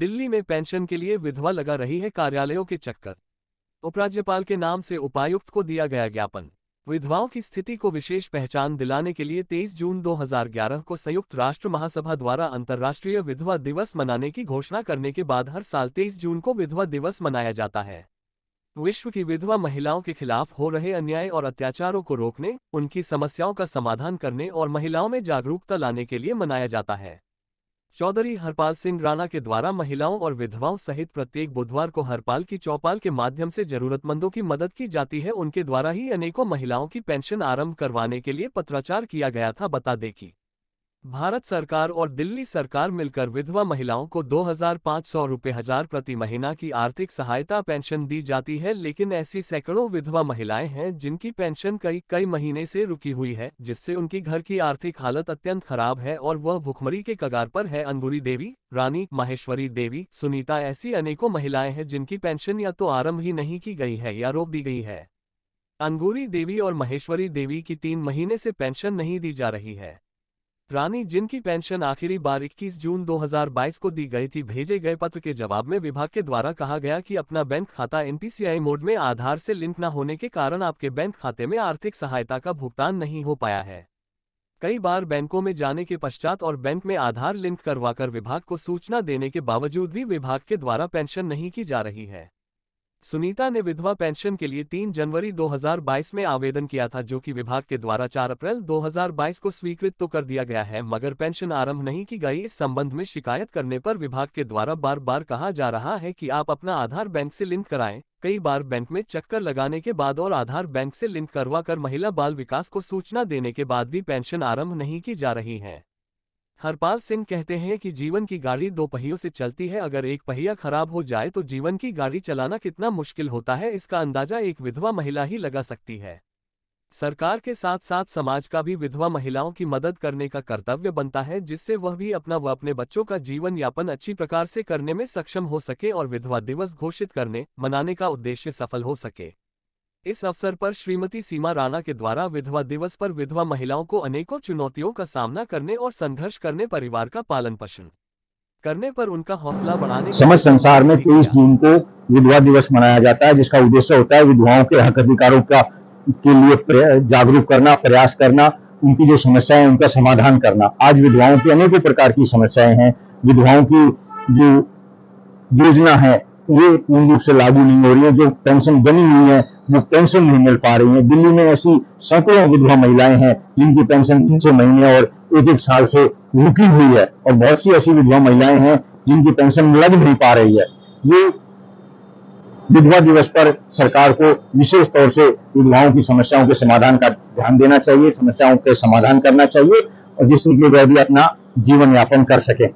दिल्ली में पेंशन के लिए विधवा लगा रही है कार्यालयों के चक्कर। उपराज्यपाल के नाम से उपायुक्त को दिया गया ज्ञापन। विधवाओं की स्थिति को विशेष पहचान दिलाने के लिए 23 जून 2011 को संयुक्त राष्ट्र महासभा द्वारा अंतर्राष्ट्रीय विधवा दिवस मनाने की घोषणा करने के बाद हर साल 23 जून को विधवा दिवस मनाया जाता है। विश्व की विधवा महिलाओं के खिलाफ हो रहे अन्याय और अत्याचारों को रोकने, उनकी समस्याओं का समाधान करने और महिलाओं में जागरूकता लाने के लिए मनाया जाता है। चौधरी हरपाल सिंह राणा के द्वारा महिलाओं और विधवाओं सहित प्रत्येक बुधवार को हरपाल की चौपाल के माध्यम से जरूरतमंदों की मदद की जाती है। उनके द्वारा ही अनेकों महिलाओं की पेंशन आरंभ करवाने के लिए पत्राचार किया गया था। बता दें कि भारत सरकार और दिल्ली सरकार मिलकर विधवा महिलाओं को 2,500 रुपये हजार प्रति महीना की आर्थिक सहायता पेंशन दी जाती है, लेकिन ऐसी सैकड़ों विधवा महिलाएं हैं जिनकी पेंशन कई महीने से रुकी हुई है, जिससे उनकी घर की आर्थिक हालत अत्यंत खराब है और वह भुखमरी के कगार पर है। अंगूरी देवी, रानी, माहेश्वरी देवी, सुनीता ऐसी अनेकों महिलाएं हैं जिनकी पेंशन या तो आरंभ ही नहीं की गई है या रोक दी गई है। अंगूरी देवी और महेश्वरी देवी की 3 महीने से पेंशन नहीं दी जा रही है। रानी, जिनकी पेंशन आखिरी बार 21 जून 2022 को दी गई थी, भेजे गए पत्र के जवाब में विभाग के द्वारा कहा गया कि अपना बैंक खाता एनपीसीआई मोड में आधार से लिंक न होने के कारण आपके बैंक खाते में आर्थिक सहायता का भुगतान नहीं हो पाया है। कई बार बैंकों में जाने के पश्चात और बैंक में आधार लिंक करवाकर विभाग को सूचना देने के बावजूद भी विभाग के द्वारा पेंशन नहीं की जा रही है। सुनीता ने विधवा पेंशन के लिए 3 जनवरी 2022 में आवेदन किया था, जो कि विभाग के द्वारा 4 अप्रैल 2022 को स्वीकृत तो कर दिया गया है, मगर पेंशन आरंभ नहीं की गई। इस संबंध में शिकायत करने पर विभाग के द्वारा बार बार कहा जा रहा है कि आप अपना आधार बैंक से लिंक कराएं। कई बार बैंक में चक्कर लगाने के बाद और आधार बैंक से लिंक करवा कर महिला बाल विकास को सूचना देने के बाद भी पेंशन आरंभ नहीं की जा रही है। हरपाल सिंह कहते हैं कि जीवन की गाड़ी 2 पहियों से चलती है, अगर एक पहिया खराब हो जाए तो जीवन की गाड़ी चलाना कितना मुश्किल होता है, इसका अंदाजा एक विधवा महिला ही लगा सकती है। सरकार के साथ साथ समाज का भी विधवा महिलाओं की मदद करने का कर्तव्य बनता है, जिससे वह भी अपना व अपने बच्चों का जीवन यापन अच्छी प्रकार से करने में सक्षम हो सके और विधवा दिवस घोषित मनाने का उद्देश्य सफल हो सके। इस अवसर पर श्रीमती सीमा राणा के द्वारा विधवा दिवस पर विधवा महिलाओं को अनेकों चुनौतियों का सामना करने और संघर्ष करने, परिवार का पालन पोषण करने पर उनका हौसला बढ़ाने समस्त संसार में 23 जून को विधवा दिवस मनाया जाता है, जिसका उद्देश्य होता है विधवाओं के हक अधिकारों के लिए जागरूक करना, प्रयास करना, उनकी जो समस्याएं उनका समाधान करना। आज विधवाओं की अनेकों प्रकार की समस्याएं हैं। विधवाओं की जो योजना है ये पूर्ण रूप से लागू नहीं हो रही है। जो पेंशन बनी हुई है वो पेंशन नहीं मिल पा रही है। दिल्ली में ऐसी सैकड़ों विधवा महिलाएं हैं जिनकी पेंशन 3 महीने और 1 साल से रुकी हुई है, और बहुत सी ऐसी विधवा महिलाएं हैं जिनकी पेंशन लग नहीं पा रही है। ये विधवा दिवस पर सरकार को विशेष तौर से विधवाओं की समस्याओं के समाधान का ध्यान देना चाहिए, समस्याओं के समाधान करना चाहिए, और जिससे कि वह भी अपना जीवन यापन कर सके।